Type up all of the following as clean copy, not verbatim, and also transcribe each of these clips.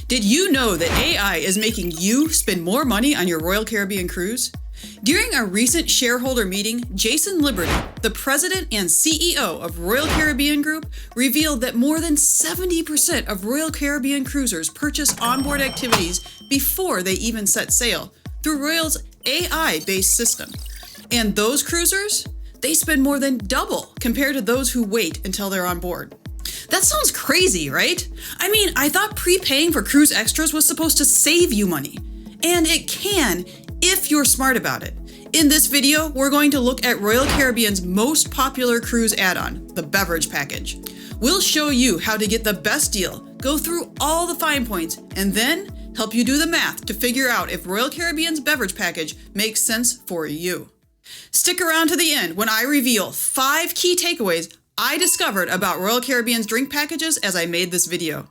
Did you know that AI is making you spend more money on your Royal Caribbean cruise? During a recent shareholder meeting, Jason Liberty, the president and CEO of Royal Caribbean Group, revealed that more than 70% of Royal Caribbean cruisers purchase onboard activities before they even set sail through Royal's AI-based system. And those cruisers, they spend more than double compared to those who wait until they're on board. That sounds crazy, right? I mean, I thought prepaying for cruise extras was supposed to save you money. And it can, if you're smart about it. In this video, we're going to look at Royal Caribbean's most popular cruise add-on, the Beverage Package. We'll show you how to get the best deal, go through all the fine points, and then help you do the math to figure out if Royal Caribbean's Beverage Package makes sense for you. Stick around to the end when I reveal 5 key takeaways I discovered about Royal Caribbean's drink packages as I made this video.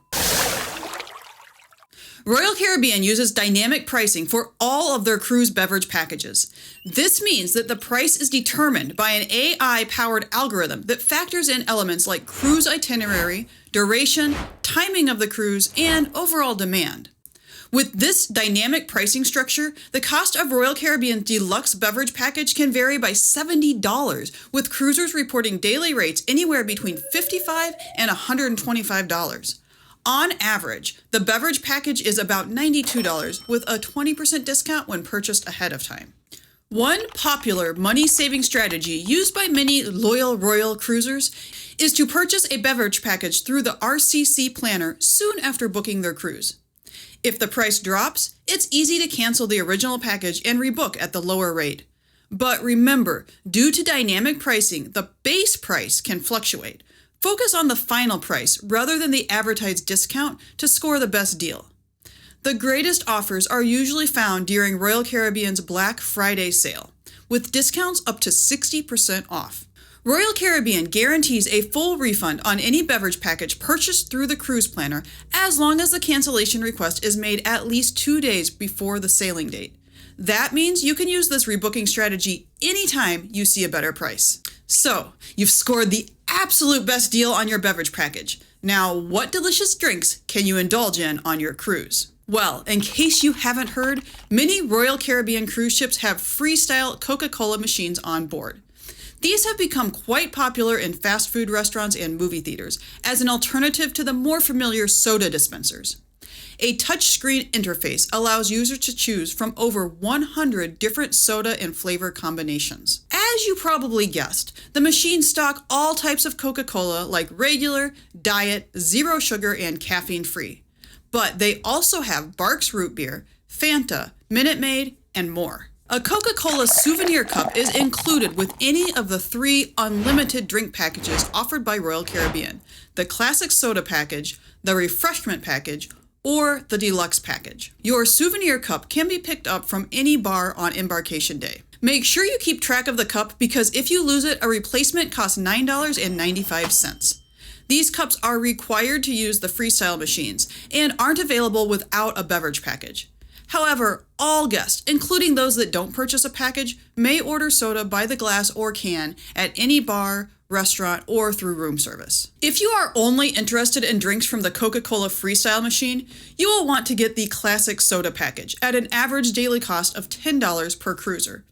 Royal Caribbean uses dynamic pricing for all of their cruise beverage packages. This means that the price is determined by an AI-powered algorithm that factors in elements like cruise itinerary, duration, timing of the cruise, and overall demand. With this dynamic pricing structure, the cost of Royal Caribbean's Deluxe Beverage Package can vary by $70, with cruisers reporting daily rates anywhere between $55 and $125. On average, the beverage package is about $92, with a 20% discount when purchased ahead of time. One popular money-saving strategy used by many loyal Royal cruisers is to purchase a beverage package through the RCC planner soon after booking their cruise. If the price drops, it's easy to cancel the original package and rebook at the lower rate. But remember, due to dynamic pricing, the base price can fluctuate. Focus on the final price rather than the advertised discount to score the best deal. The greatest offers are usually found during Royal Caribbean's Black Friday sale, with discounts up to 60% off. Royal Caribbean guarantees a full refund on any beverage package purchased through the cruise planner as long as the cancellation request is made at least 2 days before the sailing date. That means you can use this rebooking strategy anytime you see a better price. So, you've scored the absolute best deal on your beverage package. Now, what delicious drinks can you indulge in on your cruise? Well, in case you haven't heard, many Royal Caribbean cruise ships have Freestyle Coca-Cola machines on board. These have become quite popular in fast food restaurants and movie theaters as an alternative to the more familiar soda dispensers. A touchscreen interface allows users to choose from over 100 different soda and flavor combinations. As you probably guessed, the machines stock all types of Coca-Cola like regular, diet, zero sugar, and caffeine-free. But they also have Barq's Root Beer, Fanta, Minute Maid, and more. A Coca-Cola souvenir cup is included with any of the 3 unlimited drink packages offered by Royal Caribbean: the Classic Soda Package, the Refreshment Package, or the Deluxe Package. Your souvenir cup can be picked up from any bar on embarkation day. Make sure you keep track of the cup because if you lose it, a replacement costs $9.95. These cups are required to use the Freestyle machines and aren't available without a beverage package. However, all guests, including those that don't purchase a package, may order soda by the glass or can at any bar, restaurant, or through room service. If you are only interested in drinks from the Coca-Cola Freestyle machine, you will want to get the Classic Soda Package at an average daily cost of $10 per cruiser.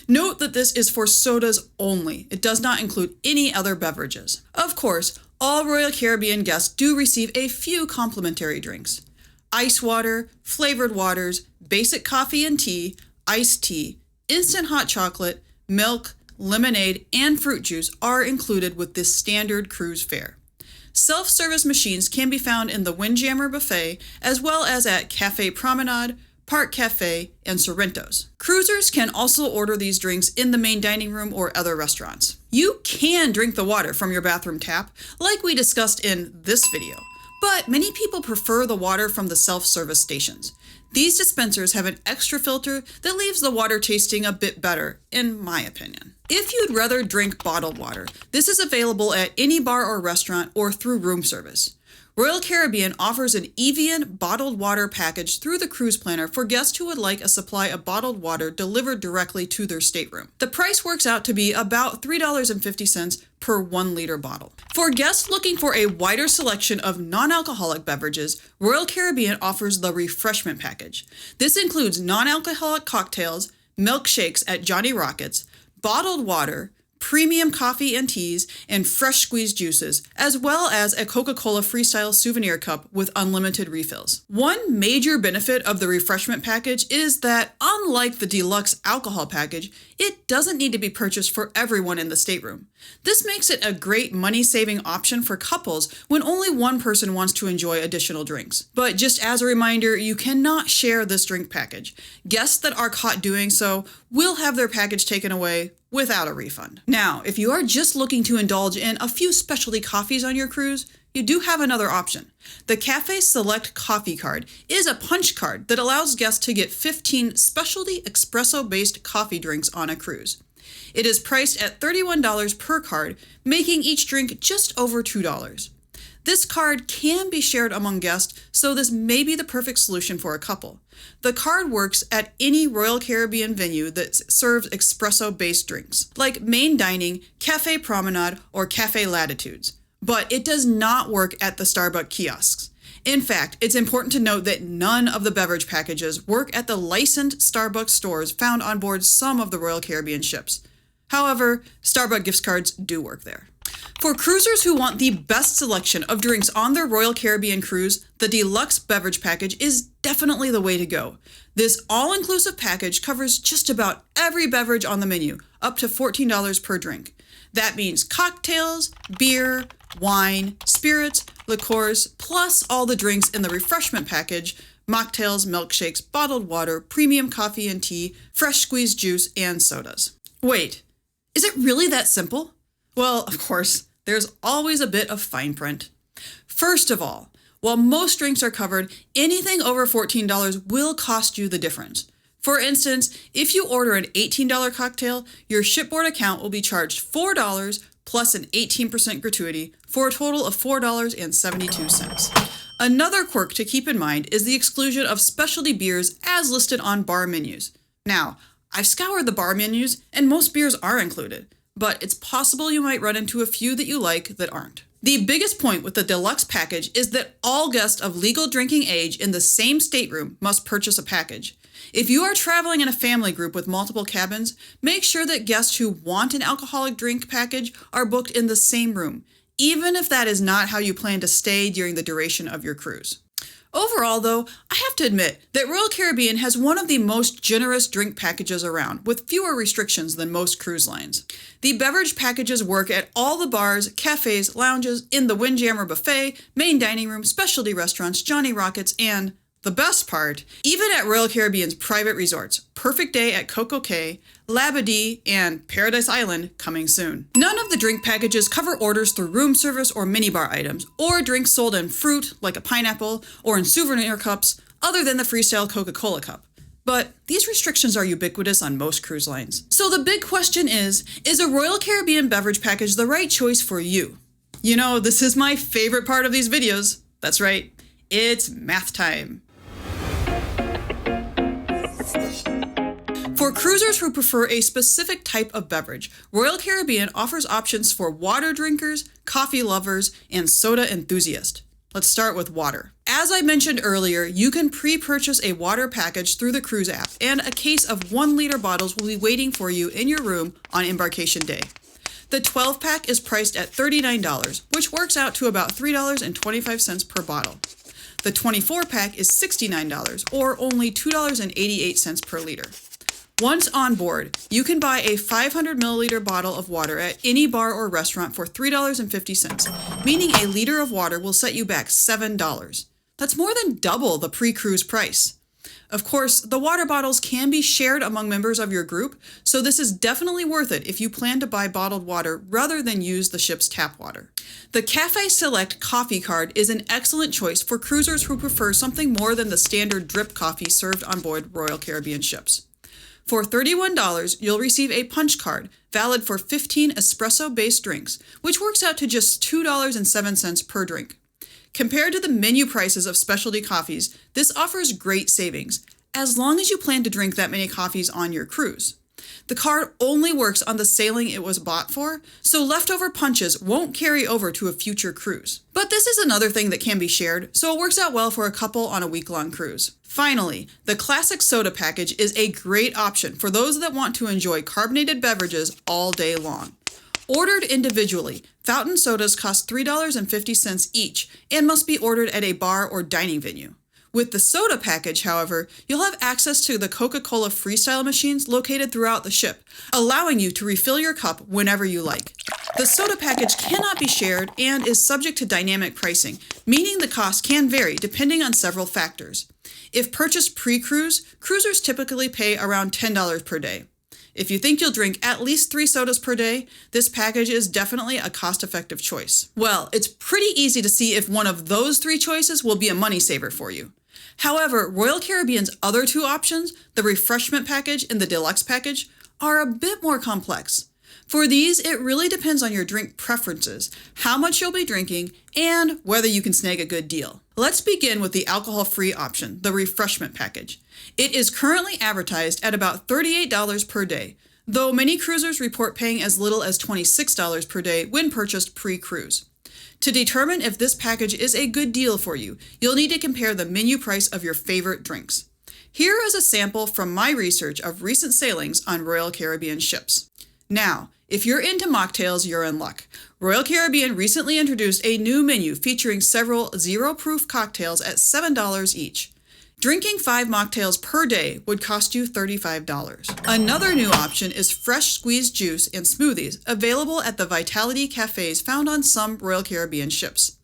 Note that this is for sodas only. It does not include any other beverages. Of course, all Royal Caribbean guests do receive a few complimentary drinks. Ice water, flavored waters, basic coffee and tea, iced tea, instant hot chocolate, milk, lemonade, and fruit juice are included with this standard cruise fare. Self-service machines can be found in the Windjammer Buffet as well as at Cafe Promenade, Park Cafe, and Sorrento's. Cruisers can also order these drinks in the main dining room or other restaurants. You can drink the water from your bathroom tap, like we discussed in this video. But many people prefer the water from the self-service stations. These dispensers have an extra filter that leaves the water tasting a bit better, in my opinion. If you'd rather drink bottled water, this is available at any bar or restaurant or through room service. Royal Caribbean offers an Evian bottled water package through the cruise planner for guests who would like a supply of bottled water delivered directly to their stateroom. The price works out to be about $3.50 per 1 liter bottle. For guests looking for a wider selection of non-alcoholic beverages, Royal Caribbean offers the Refreshment Package. This includes non-alcoholic cocktails, milkshakes at Johnny Rockets, bottled water, premium coffee and teas, and fresh squeezed juices, as well as a Coca-Cola Freestyle souvenir cup with unlimited refills. One major benefit of the Refreshment Package is that, unlike the Deluxe Alcohol Package, it doesn't need to be purchased for everyone in the stateroom. This makes it a great money-saving option for couples when only one person wants to enjoy additional drinks. But just as a reminder, you cannot share this drink package. Guests that are caught doing so will have their package taken away without a refund. Now, if you are just looking to indulge in a few specialty coffees on your cruise, you do have another option. The Cafe Select Coffee Card is a punch card that allows guests to get 15 specialty espresso-based coffee drinks on a cruise. It is priced at $31 per card, making each drink just over $2. This card can be shared among guests, so this may be the perfect solution for a couple. The card works at any Royal Caribbean venue that serves espresso-based drinks, like Main Dining, Cafe Promenade, or Cafe Latitudes. But it does not work at the Starbucks kiosks. In fact, it's important to note that none of the beverage packages work at the licensed Starbucks stores found on board some of the Royal Caribbean ships. However, Starbucks gift cards do work there. For cruisers who want the best selection of drinks on their Royal Caribbean cruise, the Deluxe Beverage Package is definitely the way to go. This all-inclusive package covers just about every beverage on the menu, up to $14 per drink. That means cocktails, beer, wine, spirits, liqueurs, plus all the drinks in the Refreshment Package, mocktails, milkshakes, bottled water, premium coffee and tea, fresh squeezed juice, and sodas. Wait, is it really that simple? Well, of course, there's always a bit of fine print. First of all, while most drinks are covered, anything over $14 will cost you the difference. For instance, if you order an $18 cocktail, your shipboard account will be charged $4 plus an 18% gratuity for a total of $4.72. Another quirk to keep in mind is the exclusion of specialty beers as listed on bar menus. Now, I've scoured the bar menus and most beers are included, but it's possible you might run into a few that you like that aren't. The biggest point with the Deluxe Package is that all guests of legal drinking age in the same stateroom must purchase a package. If you are traveling in a family group with multiple cabins, make sure that guests who want an alcoholic drink package are booked in the same room, even if that is not how you plan to stay during the duration of your cruise. Overall, though, I have to admit that Royal Caribbean has one of the most generous drink packages around, with fewer restrictions than most cruise lines. The beverage packages work at all the bars, cafes, lounges, in the Windjammer Buffet, Main Dining Room, specialty restaurants, Johnny Rockets, and the best part, even at Royal Caribbean's private resorts, Perfect Day at Coca-Cola, Labadee, and Paradise Island coming soon. None of the drink packages cover orders through room service or minibar items, or drinks sold in fruit, like a pineapple, or in souvenir cups, other than the Freestyle Coca-Cola cup. But these restrictions are ubiquitous on most cruise lines. So the big question is a Royal Caribbean beverage package the right choice for you? You know, this is my favorite part of these videos. That's right, it's math time. For cruisers who prefer a specific type of beverage, Royal Caribbean offers options for water drinkers, coffee lovers, and soda enthusiasts. Let's start with water. As I mentioned earlier, you can pre-purchase a water package through the cruise app, and a case of 1 liter bottles will be waiting for you in your room on embarkation day. The 12-pack is priced at $39, which works out to about $3.25 per bottle. The 24-pack is $69, or only $2.88 per liter. Once on board, you can buy a 500 milliliter bottle of water at any bar or restaurant for $3.50, meaning a liter of water will set you back $7. That's more than double the pre-cruise price. Of course, the water bottles can be shared among members of your group, so this is definitely worth it if you plan to buy bottled water rather than use the ship's tap water. The Cafe Select Coffee Card is an excellent choice for cruisers who prefer something more than the standard drip coffee served on board Royal Caribbean ships. For $31, you'll receive a punch card, valid for 15 espresso-based drinks, which works out to just $2.07 per drink. Compared to the menu prices of specialty coffees, this offers great savings, as long as you plan to drink that many coffees on your cruise. The card only works on the sailing it was bought for, so leftover punches won't carry over to a future cruise. But this is another thing that can be shared, so it works out well for a couple on a week-long cruise. Finally, the Classic Soda Package is a great option for those that want to enjoy carbonated beverages all day long. Ordered individually, fountain sodas cost $3.50 each and must be ordered at a bar or dining venue. With the soda package, however, you'll have access to the Coca-Cola Freestyle machines located throughout the ship, allowing you to refill your cup whenever you like. The soda package cannot be shared and is subject to dynamic pricing, meaning the cost can vary depending on several factors. If purchased pre-cruise, cruisers typically pay around $10 per day. If you think you'll drink at least 3 sodas per day, this package is definitely a cost-effective choice. Well, it's pretty easy to see if one of those 3 choices will be a money saver for you. However, Royal Caribbean's other 2 options, the Refreshment Package and the Deluxe Package, are a bit more complex. For these, it really depends on your drink preferences, how much you'll be drinking, and whether you can snag a good deal. Let's begin with the alcohol-free option, the Refreshment Package. It is currently advertised at about $38 per day, though many cruisers report paying as little as $26 per day when purchased pre-cruise. To determine if this package is a good deal for you, you'll need to compare the menu price of your favorite drinks. Here is a sample from my research of recent sailings on Royal Caribbean ships. Now, if you're into mocktails, you're in luck. Royal Caribbean recently introduced a new menu featuring several zero-proof cocktails at $7 each. Drinking 5 mocktails per day would cost you $35. Another new option is fresh squeezed juice and smoothies available at the Vitality Cafes found on some Royal Caribbean ships.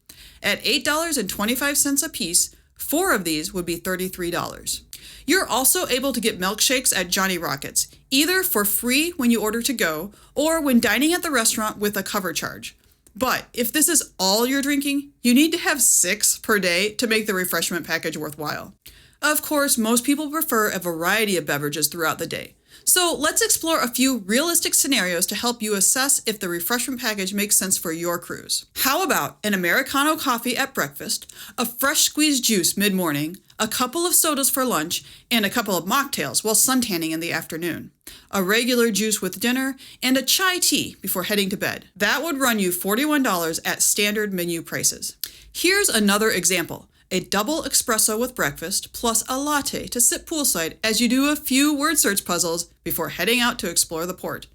At $8.25 a piece, 4 of these would be $33. You're also able to get milkshakes at Johnny Rockets, either for free when you order to go or when dining at the restaurant with a cover charge. But if this is all you're drinking, you need to have 6 per day to make the refreshment package worthwhile. Of course, most people prefer a variety of beverages throughout the day. So let's explore a few realistic scenarios to help you assess if the refreshment package makes sense for your cruise. How about an Americano coffee at breakfast, a fresh squeezed juice mid-morning, a couple of sodas for lunch, and a couple of mocktails while suntanning in the afternoon, a regular juice with dinner, and a chai tea before heading to bed? That would run you $41 at standard menu prices. Here's another example. A double espresso with breakfast plus a latte to sit poolside as you do a few word search puzzles before heading out to explore the port.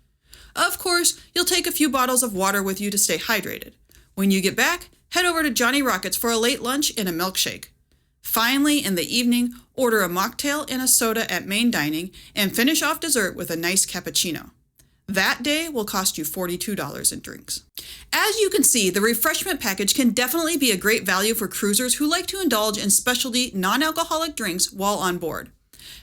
Of course, you'll take a few bottles of water with you to stay hydrated. When you get back, head over to Johnny Rockets for a late lunch and a milkshake. Finally, in the evening, order a mocktail and a soda at main dining and finish off dessert with a nice cappuccino. That day will cost you $42 in drinks. As you can see, the refreshment package can definitely be a great value for cruisers who like to indulge in specialty non-alcoholic drinks while on board.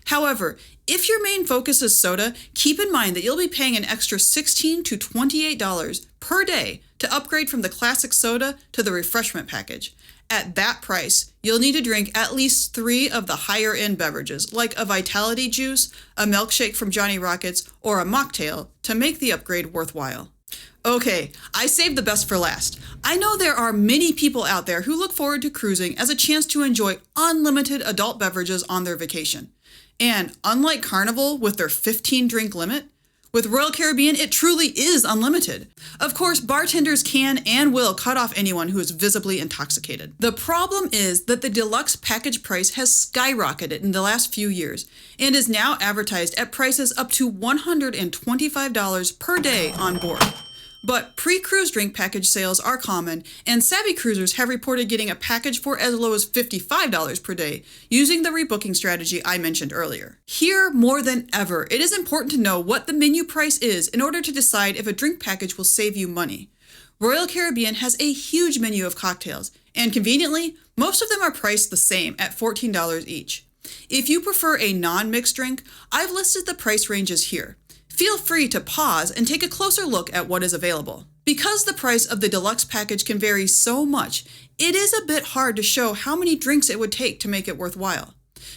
However, if your main focus is soda, keep in mind that you'll be paying an extra $16 to $28 per day to upgrade from the classic soda to the refreshment package. At that price, you'll need to drink at least 3 of the higher-end beverages, like a Vitality juice, a milkshake from Johnny Rockets, or a mocktail, to make the upgrade worthwhile. Okay, I saved the best for last. I know there are many people out there who look forward to cruising as a chance to enjoy unlimited adult beverages on their vacation. And unlike Carnival with their 15-drink limit, with Royal Caribbean, it truly is unlimited. Of course, bartenders can and will cut off anyone who is visibly intoxicated. The problem is that the deluxe package price has skyrocketed in the last few years and is now advertised at prices up to $125 per day on board. But pre-cruise drink package sales are common, and savvy cruisers have reported getting a package for as low as $55 per day, using the rebooking strategy I mentioned earlier. Here, more than ever, it is important to know what the menu price is in order to decide if a drink package will save you money. Royal Caribbean has a huge menu of cocktails, and conveniently, most of them are priced the same at $14 each. If you prefer a non-mixed drink, I've listed the price ranges here. Feel free to pause and take a closer look at what is available. Because the price of the deluxe package can vary so much, it is a bit hard to show how many drinks it would take to make it worthwhile.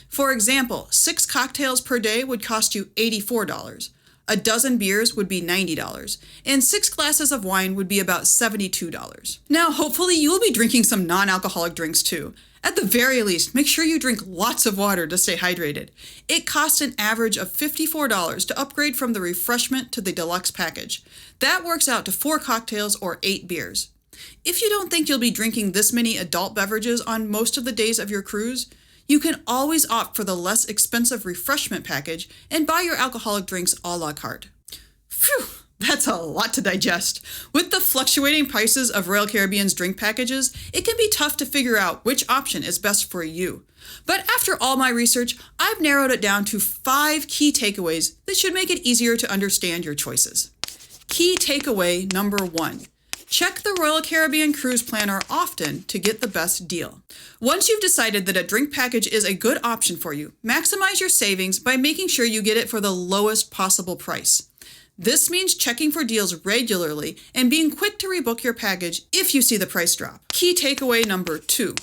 For example, 6 cocktails per day would cost you $84. A dozen beers would be $90, and 6 glasses of wine would be about $72. Now, hopefully you'll be drinking some non-alcoholic drinks too. At the very least, make sure you drink lots of water to stay hydrated. It costs an average of $54 to upgrade from the Refreshment to the Deluxe Package. That works out to 4 cocktails or 8 beers. If you don't think you'll be drinking this many adult beverages on most of the days of your cruise, you can always opt for the less expensive Refreshment Package and buy your alcoholic drinks a la carte. Phew, that's a lot to digest. With the fluctuating prices of Royal Caribbean's drink packages, it can be tough to figure out which option is best for you. But after all my research, I've narrowed it down to 5 key takeaways that should make it easier to understand your choices. Key takeaway number 1. Check the Royal Caribbean Cruise Planner often to get the best deal. Once you've decided that a drink package is a good option for you, maximize your savings by making sure you get it for the lowest possible price. This means checking for deals regularly and being quick to rebook your package if you see the price drop. Key takeaway number 2.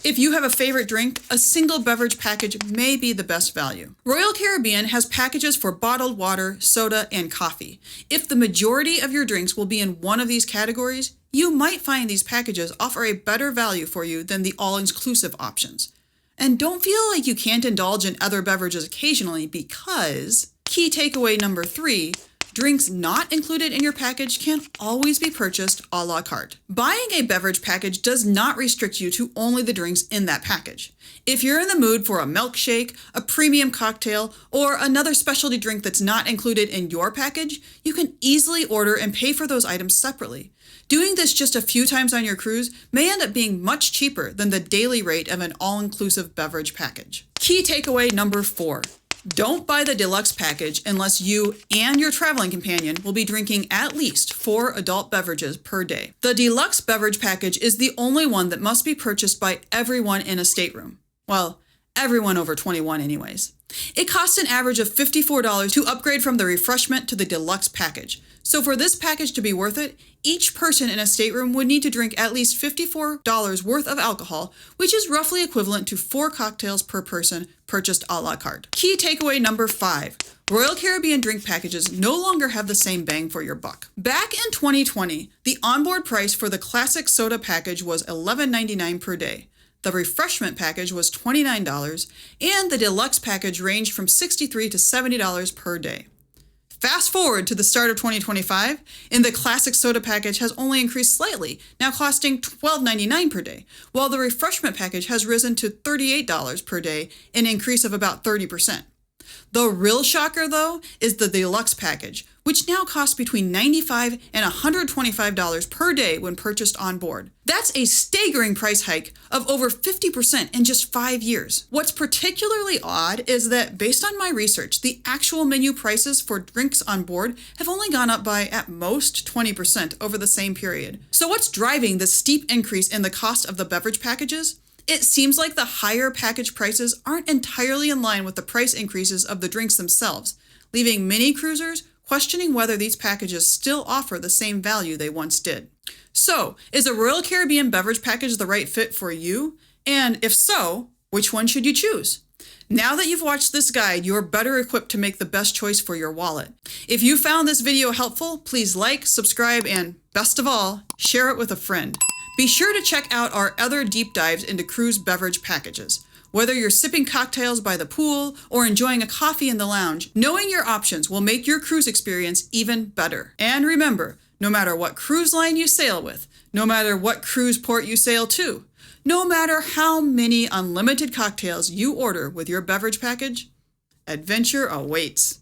If you have a favorite drink, a single beverage package may be the best value. Royal Caribbean has packages for bottled water, soda, and coffee. If the majority of your drinks will be in one of these categories, you might find these packages offer a better value for you than the all-inclusive options. And don't feel like you can't indulge in other beverages occasionally because, key takeaway number 3, drinks not included in your package can always be purchased a la carte. Buying a beverage package does not restrict you to only the drinks in that package. If you're in the mood for a milkshake, a premium cocktail, or another specialty drink that's not included in your package, you can easily order and pay for those items separately. Doing this just a few times on your cruise may end up being much cheaper than the daily rate of an all-inclusive beverage package. Key takeaway number 4. Don't buy the Deluxe Package unless you and your traveling companion will be drinking at least 4 adult beverages per day. The Deluxe Beverage Package is the only one that must be purchased by everyone in a stateroom. Well, everyone over 21 anyways. It costs an average of $54 to upgrade from the Refreshment to the Deluxe Package. So for this package to be worth it, each person in a stateroom would need to drink at least $54 worth of alcohol, which is roughly equivalent to 4 cocktails per person purchased a la carte. Key takeaway number 5. Royal Caribbean drink packages no longer have the same bang for your buck. Back in 2020, the onboard price for the Classic Soda Package was $11.99 per day. The Refreshment Package was $29, and the Deluxe Package ranged from $63 to $70 per day. Fast forward to the start of 2025, and the Classic Soda Package has only increased slightly, now costing $12.99 per day, while the Refreshment Package has risen to $38 per day, an increase of about 30%. The real shocker, though, is the Deluxe Package, which now costs between $95 and $125 per day when purchased on board. That's a staggering price hike of over 50% in just 5 years. What's particularly odd is that, based on my research, the actual menu prices for drinks on board have only gone up by, at most, 20% over the same period. So what's driving this steep increase in the cost of the beverage packages? It seems like the higher package prices aren't entirely in line with the price increases of the drinks themselves, leaving many cruisers questioning whether these packages still offer the same value they once did. So, is a Royal Caribbean beverage package the right fit for you? And if so, which one should you choose? Now that you've watched this guide, you're better equipped to make the best choice for your wallet. If you found this video helpful, please like, subscribe, and best of all, share it with a friend. Be sure to check out our other deep dives into cruise beverage packages. Whether you're sipping cocktails by the pool or enjoying a coffee in the lounge, knowing your options will make your cruise experience even better. And remember, no matter what cruise line you sail with, no matter what cruise port you sail to, no matter how many unlimited cocktails you order with your beverage package, adventure awaits.